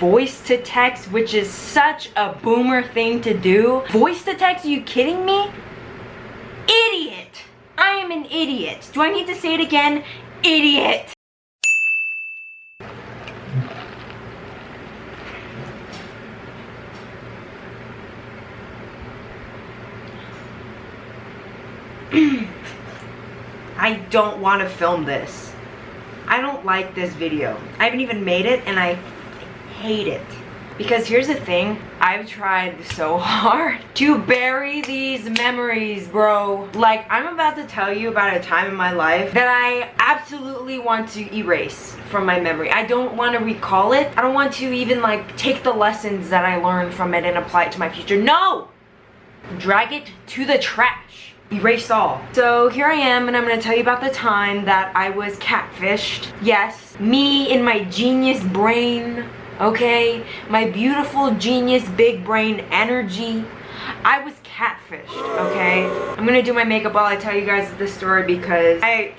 voice to text, which is such a boomer thing to do. Voice to text, are you kidding me? Idiot! I am an idiot. Do I need to say it again? Idiot! I don't want to film this. I don't like this video. I haven't even made it and I hate it. Because here's the thing, I've tried so hard to bury these memories, bro. Like, I'm about to tell you about a time in my life that I absolutely want to erase from my memory. I don't want to recall it. I don't want to even like take the lessons that I learned from it and apply it to my future. No! Drag it to the trash. Erase all. So here I am, and I'm gonna tell you about the time that I was catfished. Yes, me in my genius brain, okay? My beautiful genius big brain energy. I was catfished, okay? I'm gonna do my makeup while I tell you guys this story because I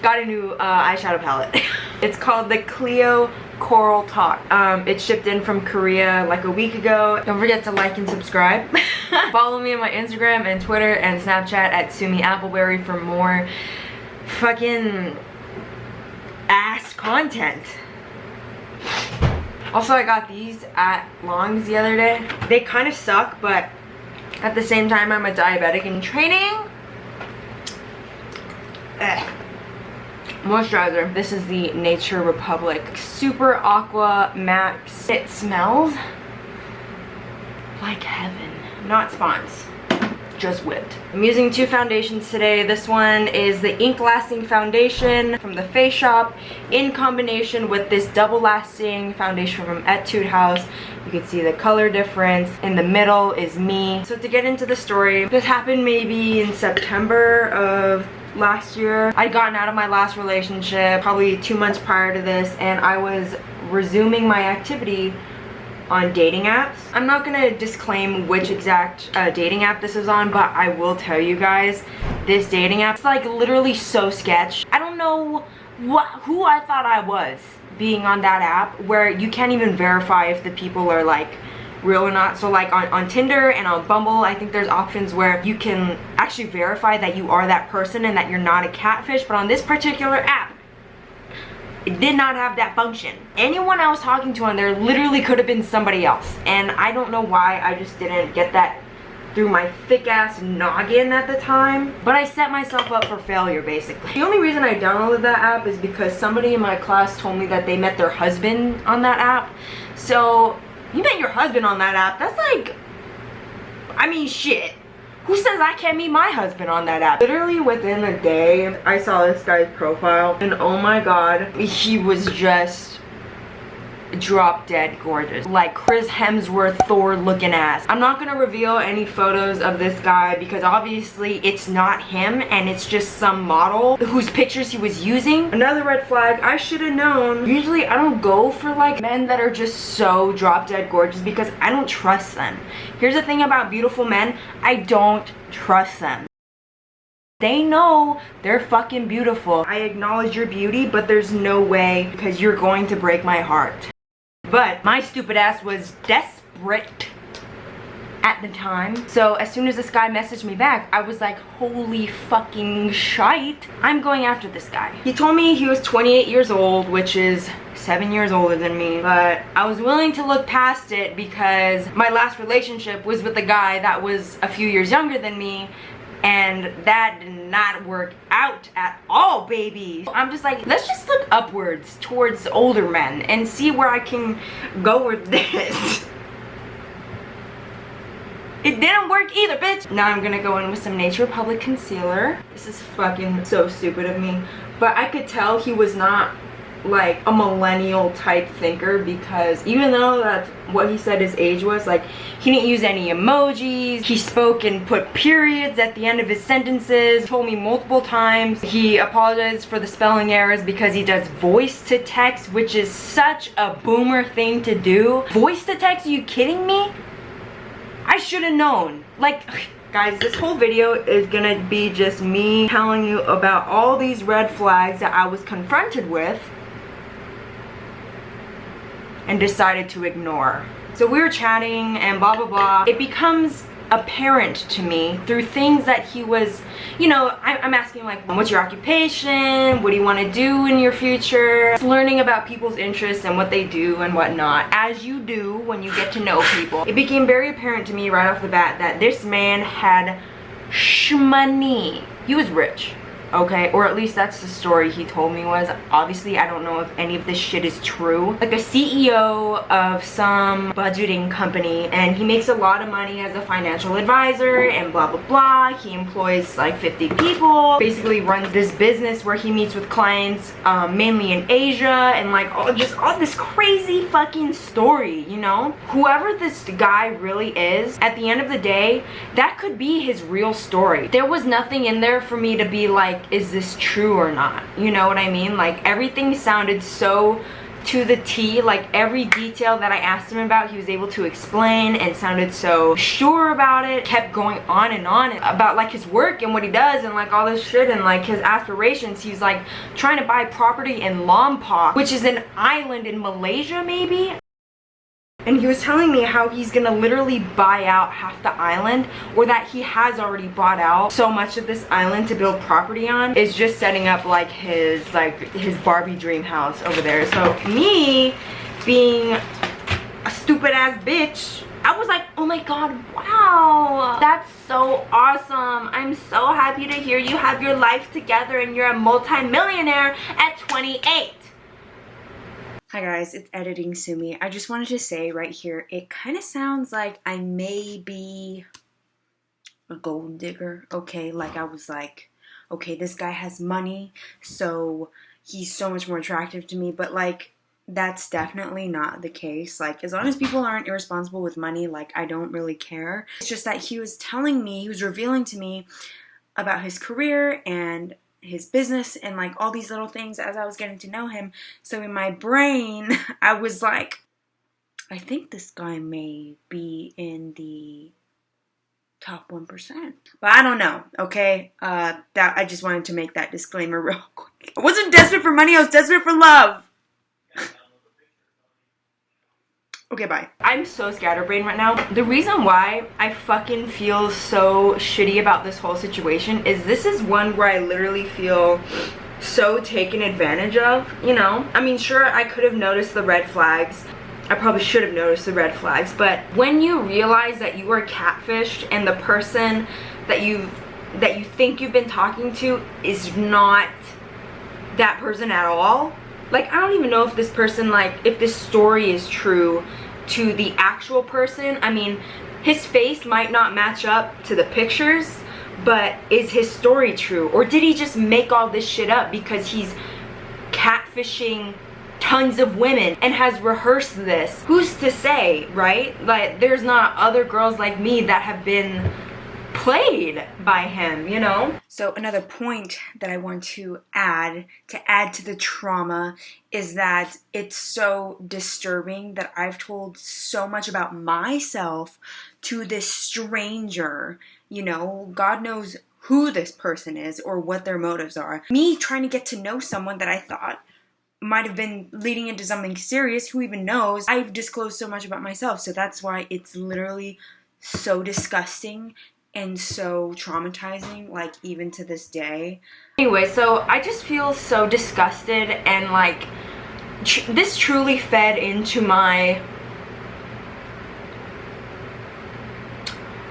got a new eyeshadow palette. It's called the Clio Coral Talk. It shipped in from Korea like a week ago. Don't forget to like and subscribe. Follow me on my Instagram and Twitter and Snapchat at Sumi Appleberry for more fucking ass content. Also, I got these at Long's the other day. They kind of suck, but at the same time, I'm a diabetic in training. Moisturizer. This is the Nature Republic Super Aqua Max. It smells like heaven. Not spons, just whipped. I'm using two foundations today. This one is the Ink Lasting Foundation from the Face Shop in combination with this Double Lasting Foundation from Etude House. You can see the color difference. In the middle is me. So to get into the story, this happened maybe in September of last year. I'd gotten out of my last relationship probably 2 months prior to this, and I was resuming my activity on dating apps. I'm not gonna disclaim which exact dating app this is on, but I will tell you guys, this dating app's like literally so sketch. I don't know who I thought I was being on that app where you can't even verify if the people are like real or not. So like on Tinder and on Bumble, I think there's options where you can actually verify that you are that person and that you're not a catfish, but on this particular app, it did not have that function. Anyone I was talking to on there literally could have been somebody else, and I don't know why I just didn't get that through my thick ass noggin at the time, but I set myself up for failure basically. The only reason I downloaded that app is because somebody in my class told me that they met their husband on that app. So you met your husband on that app, that's like, I mean shit. Who says I can't meet my husband on that app? Literally within a day, I saw this guy's profile and oh my god, he was just drop dead gorgeous. Like Chris Hemsworth Thor looking ass. I'm not gonna reveal any photos of this guy because obviously it's not him and it's just some model whose pictures he was using. Another red flag, I should have known. Usually I don't go for like men that are just so drop dead gorgeous because I don't trust them. Here's the thing about beautiful men, I don't trust them. They know they're fucking beautiful. I acknowledge your beauty, but there's no way because you're going to break my heart. But my stupid ass was desperate at the time. So as soon as this guy messaged me back, I was like, holy fucking shite. I'm going after this guy. He told me he was 28 years old, which is 7 years older than me. But I was willing to look past it because my last relationship was with a guy that was a few years younger than me. And that did not work out at all, baby. I'm just like, let's just look upwards towards older men and see where I can go with this. It didn't work either, bitch. Now I'm gonna go in with some Nature Republic concealer. This is fucking so stupid of me. But I could tell he was not like a millennial type thinker because even though that's what he said his age was, like he didn't use any emojis, he spoke and put periods at the end of his sentences, told me multiple times he apologized for the spelling errors because he does voice to text, which is such a boomer thing to do. Voice to text, are you kidding me? I should have known. Like, guys, this whole video is gonna be just me telling you about all these red flags that I was confronted with and decided to ignore. So we were chatting and blah blah blah. It becomes apparent to me through things that he was, you know, I'm asking like, what's your occupation? What do you want to do in your future? Just learning about people's interests and what they do and whatnot, as you do when you get to know people. It became very apparent to me right off the bat that this man had shmoney. He was rich. Okay, or at least that's the story he told me was. Obviously, I don't know if any of this shit is true. Like a CEO of some budgeting company, and he makes a lot of money as a financial advisor and blah blah blah. He employs like 50 people, basically runs this business where he meets with clients mainly in Asia, and like all this crazy fucking story, you know? Whoever this guy really is, at the end of the day, that could be his real story. There was nothing in there for me to be like, is this true or not? You know what I mean? Like everything sounded so to the T. Like every detail that I asked him about, he was able to explain and sounded so sure about it. Kept going on and on about like his work and what he does and like all this shit and like his aspirations. He's like trying to buy property in Lombok, which is an island in Malaysia maybe. And he was telling me how he's gonna literally buy out half the island, or that he has already bought out so much of this island to build property on. Is just setting up like his Barbie dream house over there. So me being a stupid ass bitch, I was like, oh my god, wow, that's so awesome. I'm so happy to hear you have your life together and you're a multi-millionaire at 28. Hi guys, it's Editing Sumi. I just wanted to say right here, it kind of sounds like I may be a gold digger, okay? Like I was like, okay, this guy has money, so he's so much more attractive to me, but like, that's definitely not the case. Like, as long as people aren't irresponsible with money, like, I don't really care. It's just that he was telling me, he was revealing to me about his career and his business and like all these little things as I was getting to know him. So in my brain, I was like, I think this guy may be in the top 1%. But I don't know, okay? That I just wanted to make that disclaimer real quick. I wasn't desperate for money, I was desperate for love. Okay, bye. I'm so scatterbrained right now. The reason why I fucking feel so shitty about this whole situation is this is one where I literally feel so taken advantage of, you know? I mean, sure, I could have noticed the red flags. I probably should have noticed the red flags, but when you realize that you are catfished and the person that you think you've been talking to is not that person at all. Like, I don't even know if this person, like, if this story is true to the actual person. I mean, his face might not match up to the pictures, but is his story true? Or did he just make all this shit up because he's catfishing tons of women and has rehearsed this? Who's to say, right? Like, there's not other girls like me that have been played by him, you know? So another point that I want to add to the trauma is that it's so disturbing that I've told so much about myself to this stranger, you know? God knows who this person is or what their motives are. Me trying to get to know someone that I thought might have been leading into something serious, who even knows? I've disclosed so much about myself, so that's why it's literally so disgusting and so traumatizing, like, even to this day. Anyway, so I just feel so disgusted, and like this truly fed into my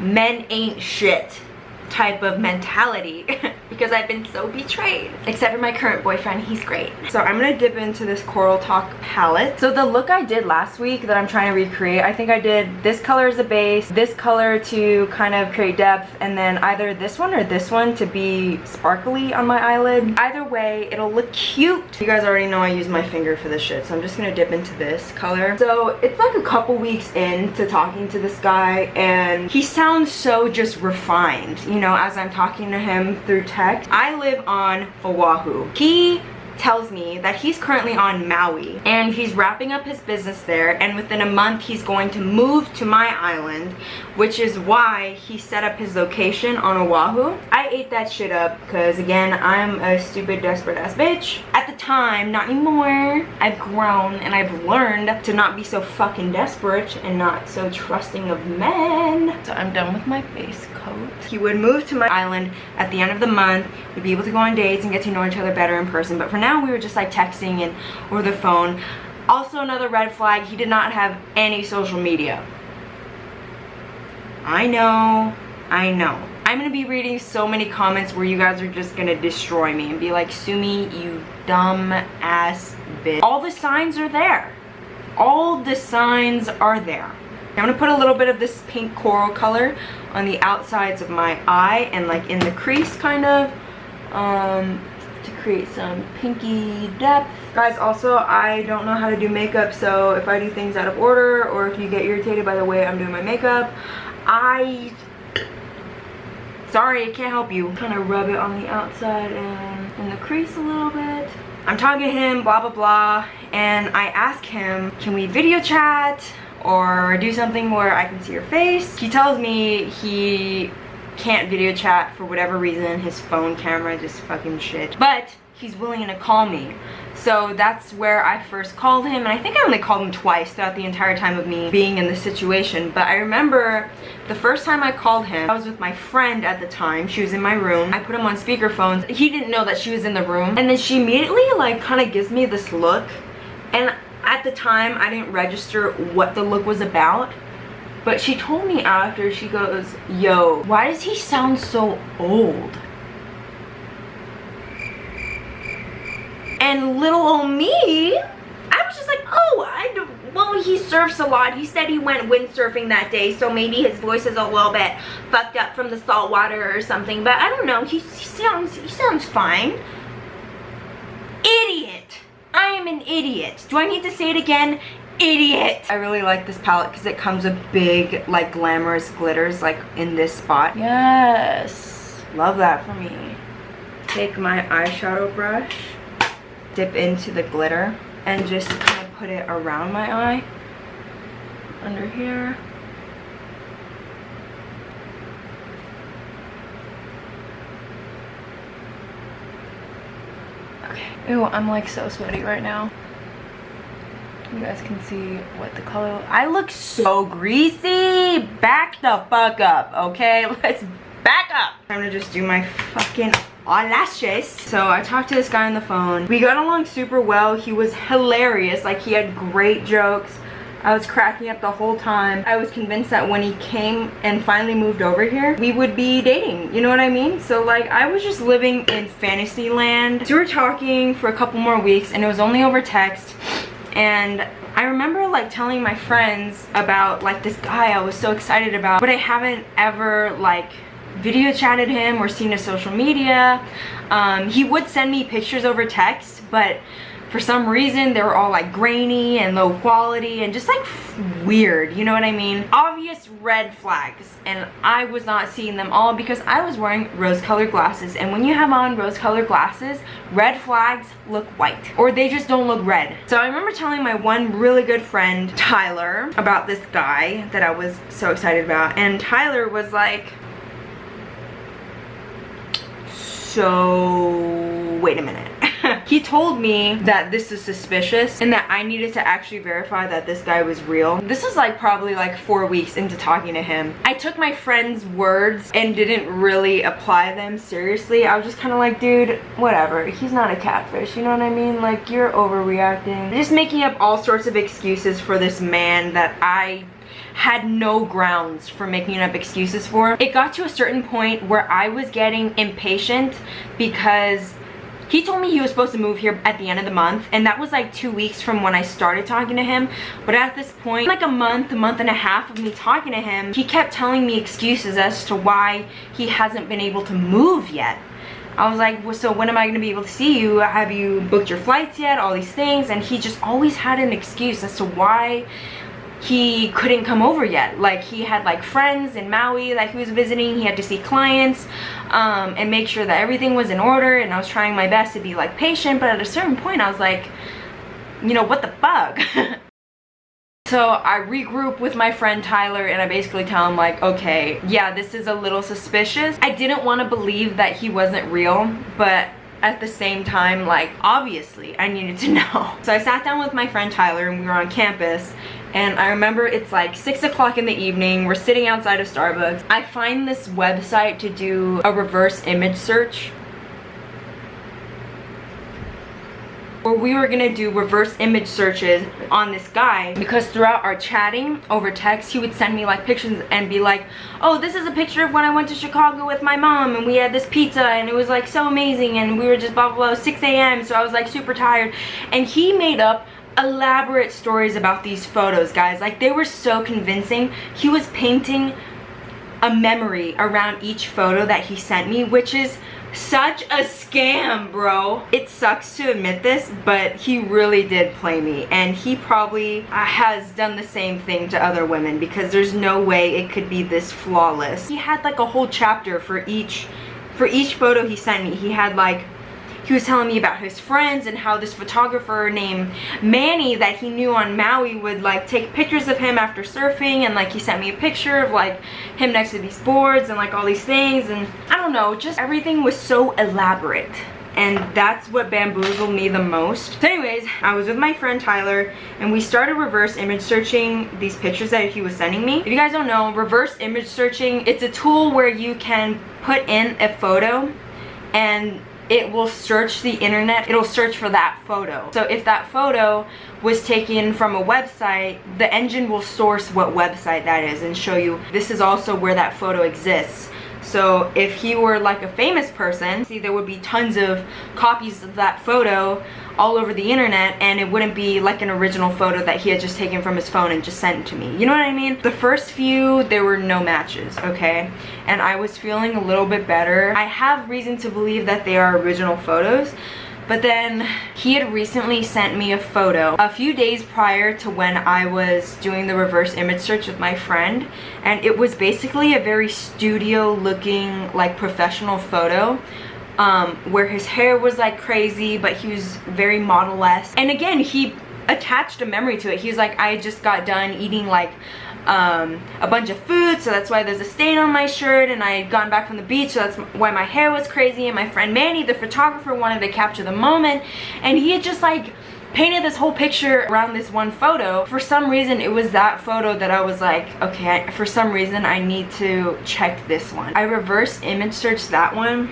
men ain't shit type of mentality because I've been so betrayed. Except for my current boyfriend, he's great. So I'm gonna dip into this Coral Talk palette. So the look I did last week that I'm trying to recreate, I think I did this color as a base, this color to kind of create depth, and then either this one or this one to be sparkly on my eyelid. Either way, it'll look cute. You guys already know I use my finger for this shit, so I'm just gonna dip into this color. So it's like a couple weeks into talking to this guy, and he sounds so just refined, you know, as I'm talking to him through text. I live on Oahu. He tells me that he's currently on Maui and he's wrapping up his business there, and within a month he's going to move to my island, which is why he set up his location on Oahu. I ate that shit up because, again, I'm a stupid, desperate ass bitch. At the time, not anymore. I've grown and I've learned to not be so fucking desperate and not so trusting of men. So I'm done with my face coat. He would move to my island at the end of the month. We'd be able to go on dates and get to know each other better in person, but for now we were just like texting and over the phone. Also, another red flag, he did not have any social media. I know. I'm gonna be reading so many comments where you guys are just gonna destroy me and be like, Sumi, you dumb ass bitch. All the signs are there. All the signs are there. I'm gonna put a little bit of this pink coral color on the outsides of my eye and like in the crease kind of, to create some pinky depth. Guys, also, I don't know how to do makeup, so if I do things out of order or if you get irritated by the way I'm doing my makeup, sorry, I can't help you. Kind of rub it on the outside and in the crease a little bit. I'm talking to him, blah, blah, blah, and I ask him, can we video chat or do something where I can see your face? He tells me he can't video chat for whatever reason. His phone camera just fucking shit. But he's willing to call me. So that's where I first called him, and I think I only called him twice throughout the entire time of me being in this situation. But I remember the first time I called him, I was with my friend at the time. She was in my room. I put him on speakerphone. He didn't know that she was in the room, and then she immediately like kind of gives me this look, and at the time I didn't register what the look was about. But she told me after, she goes, yo, why does he sound so old? And little old me, I was just like, oh, well, he surfs a lot. He said he went windsurfing that day, so maybe his voice is a little bit fucked up from the salt water or something. But I don't know, he sounds fine. Idiot. I am an idiot. Do I need to say it again? Idiot. I really like this palette because it comes with big, like, glamorous glitters, like in this spot. Yes, love that for me. Take my eyeshadow brush, dip into the glitter, and just kind of put it around my eye, under here. Okay. Ew, I'm like so sweaty right now. You guys can see what the color. I look so greasy. Back the fuck up, okay? Let's back up. I'm gonna just do my fucking eyelashes. So I talked to this guy on the phone. We got along super well. He was hilarious. Like, he had great jokes. I was cracking up the whole time. I was convinced that when he came and finally moved over here, we would be dating. You know what I mean? So like, I was just living in fantasy land. So we were talking for a couple more weeks, and it was only over text. And I remember like telling my friends about like this guy I was so excited about, but I haven't ever like video chatted him or seen his social media. He would send me pictures over text, but for some reason they were all like grainy and low quality and just like weird, you know what I mean? Obvious red flags, and I was not seeing them all because I was wearing rose-colored glasses, and when you have on rose-colored glasses, red flags look white, or they just don't look red. So I remember telling my one really good friend Tyler about this guy that I was so excited about, and Tyler was like, so wait a minute. He told me that this is suspicious and that I needed to actually verify that this guy was real. This was like probably like 4 weeks into talking to him. I took my friend's words and didn't really apply them seriously. I was just kind of like, dude, whatever. He's not a catfish, you know what I mean? Like, you're overreacting. Just making up all sorts of excuses for this man that I had no grounds for making up excuses for. It got to a certain point where I was getting impatient because he told me he was supposed to move here at the end of the month, and that was like 2 weeks from when I started talking to him. But at this point, like a month and a half of me talking to him, he kept telling me excuses as to why he hasn't been able to move yet. I was like, well, so when am I going to be able to see you? Have you booked your flights yet? All these things. And he just always had an excuse as to why he couldn't come over yet. Like, he had like friends in Maui that he was visiting. He had to see clients and make sure that everything was in order, and I was trying my best to be like patient, but at a certain point I was like, you know, what the fuck? So I regroup with my friend Tyler, and I basically tell him like, okay, yeah, this is a little suspicious. I didn't want to believe that he wasn't real, but at the same time, like, obviously I needed to know. So I sat down with my friend Tyler, and we were on campus, and I remember it's like 6 o'clock in the evening. We're sitting outside of Starbucks. I find this website to do a reverse image search, where we were gonna do reverse image searches on this guy, because throughout our chatting over text, he would send me like pictures and be like, oh, this is a picture of when I went to Chicago with my mom, and we had this pizza, and it was like so amazing, and we were just blah blah blah, 6 a.m. so I was like super tired. And he made up elaborate stories about these photos, guys. Like, they were so convincing. He was painting a memory around each photo that he sent me, which is such a scam, bro. It sucks to admit this, but he really did play me, and he probably has done the same thing to other women, because there's no way it could be this flawless. He had like a whole chapter for each photo he sent me. He had like, he was telling me about his friends and how this photographer named Manny that he knew on Maui would like take pictures of him after surfing, and like he sent me a picture of like him next to these boards and like all these things, and I don't know, just everything was so elaborate, and that's what bamboozled me the most. So anyways, I was with my friend Tyler, and we started reverse image searching these pictures that he was sending me. If you guys don't know, reverse image searching, it's a tool where you can put in a photo and it will search the internet. It'll search for that photo. So if that photo was taken from a website, the engine will source what website that is and show you this is also where that photo exists. So if he were like a famous person, see, there would be tons of copies of that photo all over the internet, and it wouldn't be like an original photo that he had just taken from his phone and just sent to me. You know what I mean? The first few, there were no matches, okay? And I was feeling a little bit better. I have reason to believe that they are original photos, but then he had recently sent me a photo a few days prior to when I was doing the reverse image search with my friend, and it was basically a very studio looking like professional photo, where his hair was like crazy, but he was very model-esque. And again, he attached a memory to it. He was like, I just got done eating like a bunch of food, so that's why there's a stain on my shirt, and I had gotten back from the beach, so that's why my hair was crazy, and my friend Manny, the photographer, wanted to capture the moment, and he had just like painted this whole picture around this one photo. For some reason, it was that photo that I was like, okay, for some reason I need to check this one. I reverse image searched that one.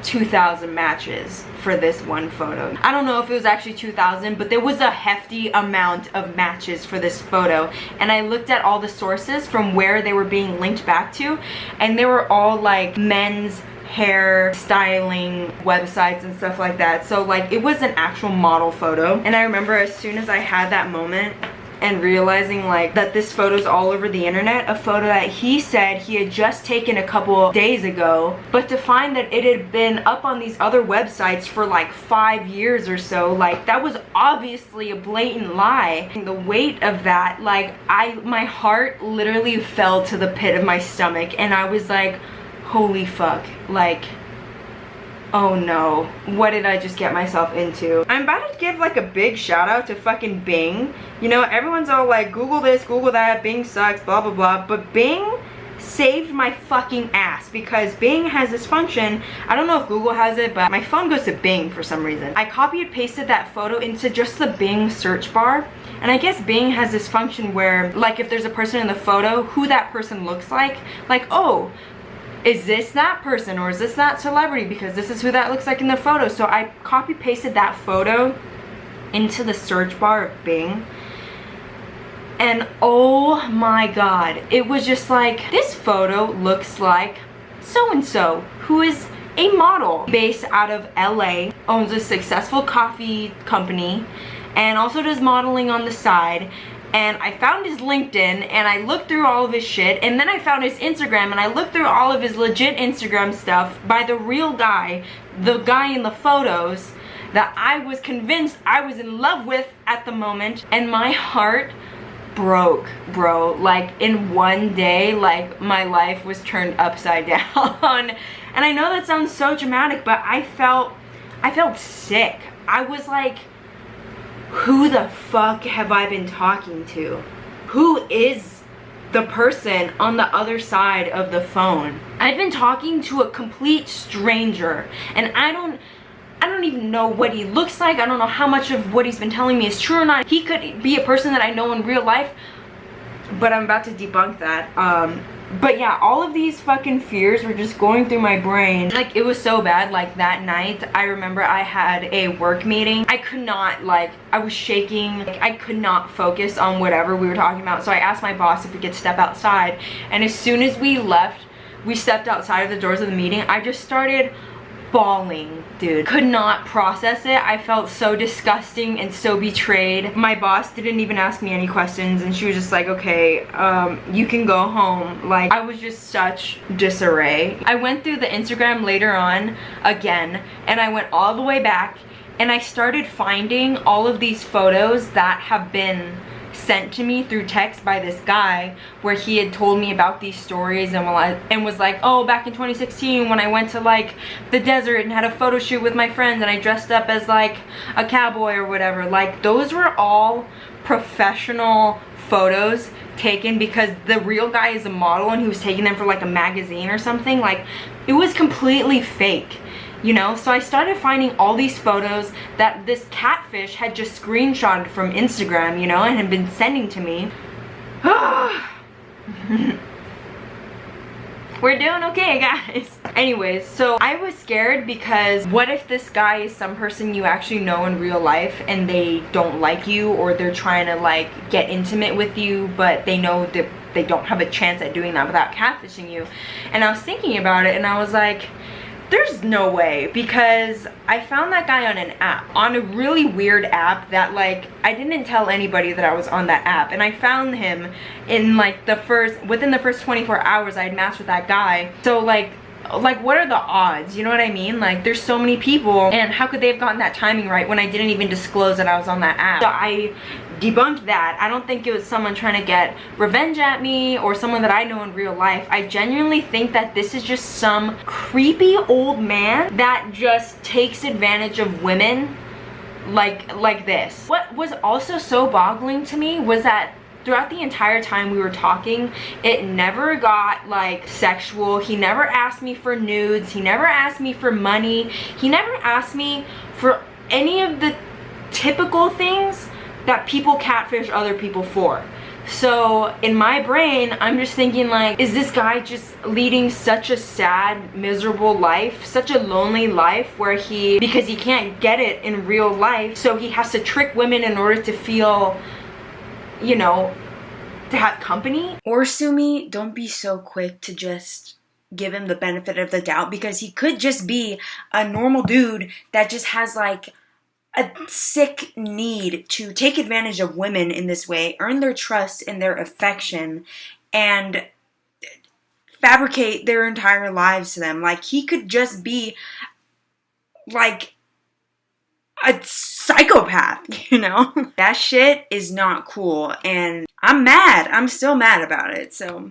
2,000 matches for this one photo. I don't know if it was actually 2,000, but there was a hefty amount of matches for this photo, and I looked at all the sources from where they were being linked back to, and they were all like men's hair styling websites and stuff like that. So like, it was an actual model photo. And I remember as soon as I had that moment and realizing like that this photo's all over the internet, a photo that he said he had just taken a couple days ago, but to find that it had been up on these other websites for like 5 years or so, like that was obviously a blatant lie. And the weight of that, like my heart literally fell to the pit of my stomach, and I was like, holy fuck, like, oh no, what did I just get myself into? I'm about to give like a big shout out to fucking Bing. You know, everyone's all like, Google this, Google that, Bing sucks, blah blah blah, but Bing saved my fucking ass, because Bing has this function, I don't know if Google has it, but my phone goes to Bing for some reason. I copy and pasted that photo into just the Bing search bar, and I guess Bing has this function where like if there's a person in the photo, who that person looks like, oh, is this that person, or is this that celebrity, because this is who that looks like in the photo. So I copy pasted that photo into the search bar of Bing, and oh my god, it was just like, this photo looks like so and so, who is a model based out of LA, owns a successful coffee company, and also does modeling on the side. And I found his LinkedIn, and I looked through all of his shit, and then I found his Instagram, and I looked through all of his legit Instagram stuff by the real guy, the guy in the photos that I was convinced I was in love with at the moment, and my heart broke, bro. Like in one day, like my life was turned upside down. And I know that sounds so dramatic, but I felt sick. I was like, who the fuck have I been talking to? Who is the person on the other side of the phone? I've been talking to a complete stranger, and I don't even know what he looks like. I don't know how much of what he's been telling me is true or not. He could be a person that I know in real life, but I'm about to debunk that. But yeah, all of these fucking fears were just going through my brain. Like, it was so bad. Like, that night, I remember I had a work meeting. I could not, like, I was shaking. Like, I could not focus on whatever we were talking about. So I asked my boss if we could step outside. And as soon as we left, we stepped outside of the doors of the meeting, I just started bawling, dude. Could not process it. I felt so disgusting and so betrayed. My boss didn't even ask me any questions, and she was just like, okay, you can go home. Like, I was just such disarray. I went through the Instagram later on again, and I went all the way back, and I started finding all of these photos that have been sent to me through text by this guy, where he had told me about these stories and was like, oh, back in 2016 when I went to like the desert and had a photo shoot with my friends and I dressed up as like a cowboy or whatever. Like, those were all professional photos taken because the real guy is a model and he was taking them for like a magazine or something. Like, it was completely fake, you know? So I started finding all these photos that this catfish had just screenshotted from Instagram, you know, and had been sending to me. We're doing okay, guys. Anyways, so I was scared because what if this guy is some person you actually know in real life and they don't like you, or they're trying to like get intimate with you, but they know that they don't have a chance at doing that without catfishing you. And I was thinking about it and I was like, there's no way, because I found that guy on an app, on a really weird app that like I didn't tell anybody that I was on that app, and I found him in like within the first 24 hours I had matched with that guy. So like what are the odds, you know what I mean? Like, there's so many people, and how could they have gotten that timing right when I didn't even disclose that I was on that app? So I debunked that. I don't think it was someone trying to get revenge at me or someone that I know in real life. I genuinely think that this is just some creepy old man that just takes advantage of women like this. What was also so boggling to me was that throughout the entire time we were talking, it never got like sexual. He never asked me for nudes. He never asked me for money. He never asked me for any of the typical things that people catfish other people for. So in my brain, I'm just thinking like, is this guy just leading such a sad, miserable life, such a lonely life, where because he can't get it in real life, so he has to trick women in order to feel, you know, to have company? Or Sumi, don't be so quick to just give him the benefit of the doubt, because he could just be a normal dude that just has like a sick need to take advantage of women in this way, earn their trust and their affection, and fabricate their entire lives to them. Like, he could just be like a psychopath, you know? That shit is not cool, and I'm mad. I'm still mad about it, so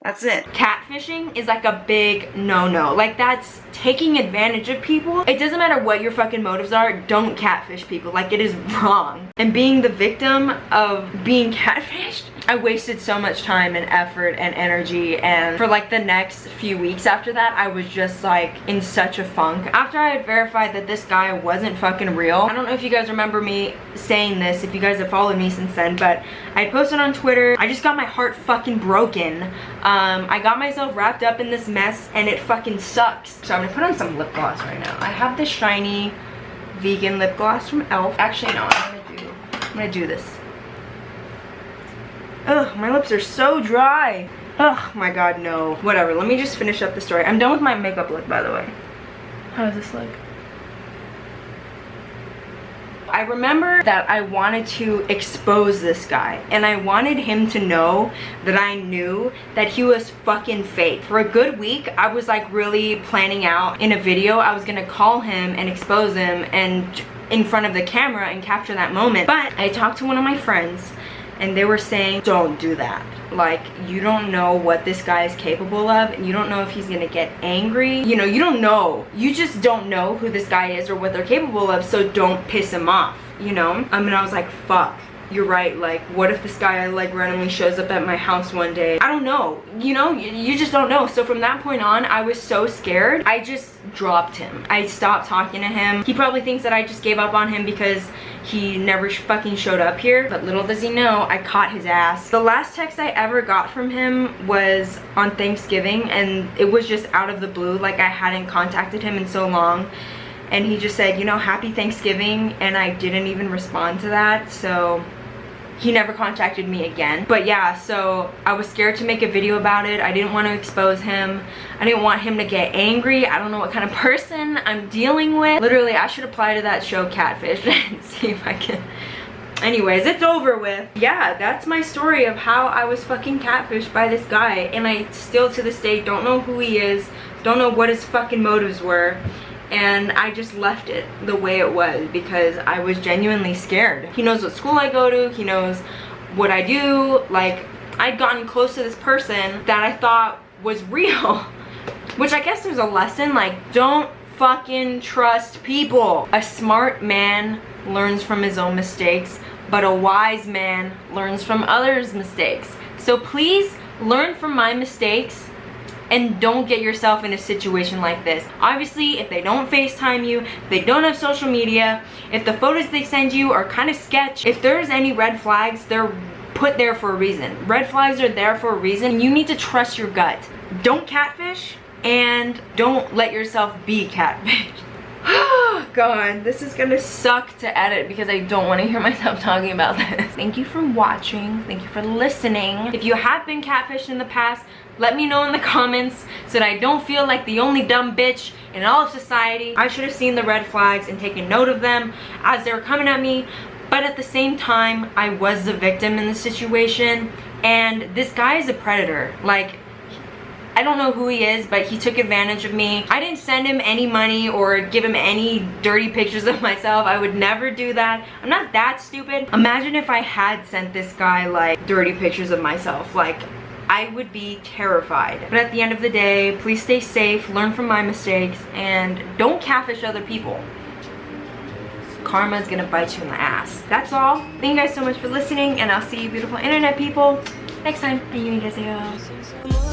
that's it. Catfishing is like a big no-no. Like, that's taking advantage of people. It doesn't matter what your fucking motives are, don't catfish people. Like, it is wrong. And being the victim of being catfished, I wasted so much time and effort and energy, and for like the next few weeks after that, I was just like in such a funk. After I had verified that this guy wasn't fucking real, I don't know if you guys remember me saying this, if you guys have followed me since then, but I posted on Twitter, I just got my heart fucking broken. I got myself wrapped up in this mess, and it fucking sucks. So I'm gonna put on some lip gloss right now. I have this shiny vegan lip gloss from e.l.f. Actually, no, I'm gonna do this. Ugh, my lips are so dry. Ugh, my god, no. Whatever, let me just finish up the story. I'm done with my makeup look, by the way. How does this look? I remember that I wanted to expose this guy, and I wanted him to know that I knew that he was fucking fake. For a good week, I was like really planning out in a video. I was gonna call him and expose him and in front of the camera and capture that moment. But I talked to one of my friends and they were saying, don't do that. Like, you don't know what this guy is capable of, and you don't know if he's gonna get angry. You know, you don't know. You just don't know who this guy is or what they're capable of, so don't piss him off, you know? I mean, I was like, fuck. You're right. Like, what if this guy like randomly shows up at my house one day? I don't know, you know, you just don't know. So from that point on, I was so scared. I just dropped him. I stopped talking to him. He probably thinks that I just gave up on him because he never fucking showed up here, but little does he know, I caught his ass. The last text I ever got from him was on Thanksgiving, and it was just out of the blue. Like, I hadn't contacted him in so long, and he just said, you know, happy Thanksgiving, and I didn't even respond to that. So he never contacted me again. But yeah, so I was scared to make a video about it. I didn't want to expose him. I didn't want him to get angry. I don't know what kind of person I'm dealing with. Literally, I should apply to that show Catfish and see if I can. Anyways, it's over with. Yeah, that's my story of how I was fucking catfished by this guy, and I still to this day don't know who he is, don't know what his fucking motives were. And I just left it the way it was because I was genuinely scared. He knows what school I go to, he knows what I do. Like, I'd gotten close to this person that I thought was real. Which I guess there's a lesson, like, don't fucking trust people. A smart man learns from his own mistakes, but a wise man learns from others' mistakes. So please learn from my mistakes and don't get yourself in a situation like this. Obviously, if they don't FaceTime you, if they don't have social media, if the photos they send you are kind of sketch, if there's any red flags, they're put there for a reason. Red flags are there for a reason. You need to trust your gut. Don't catfish, and don't let yourself be catfished. Oh god, this is gonna suck to edit because I don't want to hear myself talking about this. Thank you for watching. Thank you for listening. If you have been catfished in the past, let me know in the comments so that I don't feel like the only dumb bitch in all of society. I should have seen the red flags and taken note of them as they were coming at me, but at the same time, I was the victim in the situation, and this guy is a predator. Like, I don't know who he is, but he took advantage of me. I didn't send him any money or give him any dirty pictures of myself. I would never do that. I'm not that stupid. Imagine if I had sent this guy like dirty pictures of myself. Like, I would be terrified. But at the end of the day, please stay safe, learn from my mistakes, and don't catfish other people. Karma's gonna bite you in the ass. That's all. Thank you guys so much for listening, and I'll see you beautiful internet people next time. Annyeonghaseyo.